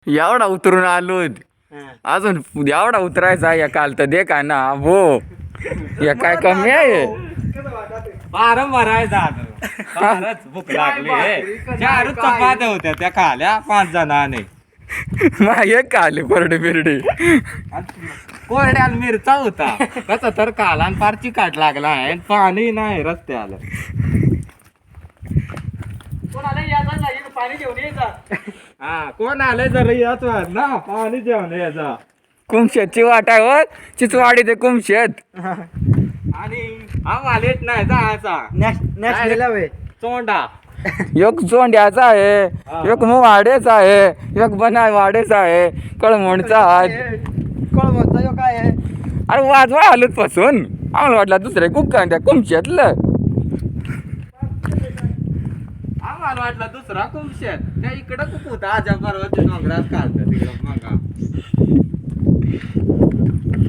एवढा उतरून आलो अजून एवढा उतरायचा या काल तर दे का ना भो या काय कमी आहे वारंवार आहे दादा फारच भूक लागली चार चपात्या होत्या त्या खाल्या 5 जणांनी मग एक काले परडे बिरडे कोरड्याला मिरचा होता कसा तर काला आणि फार चिकाट लागला आहे आणि पाणी नाही रस्त्याला पाणी घेऊन यायचं हा कोण आले जर याच ना पाणी जेवण यायचा कुमशेतची वाट आहे हो चिचवाडी ते कुमशेत आणि हा मालेट नाही जायचा नॅशनल वे चोंडा एक जोंड्याचा आहे एक वाडेचा आहे एक बनाय वाडेचा आहे कळमोडचा आहे कळमचा यो काय आहे अरे वाजवा आलोच पासून आम्हाला वाटलं दुसरे कुक्का त्या कुमशेतलं आम्हाला वाटलं दुसरा कुमशेत त्या इकडं खूप होता आजा परवाच्या डोंगरात काढतात तिकडं मग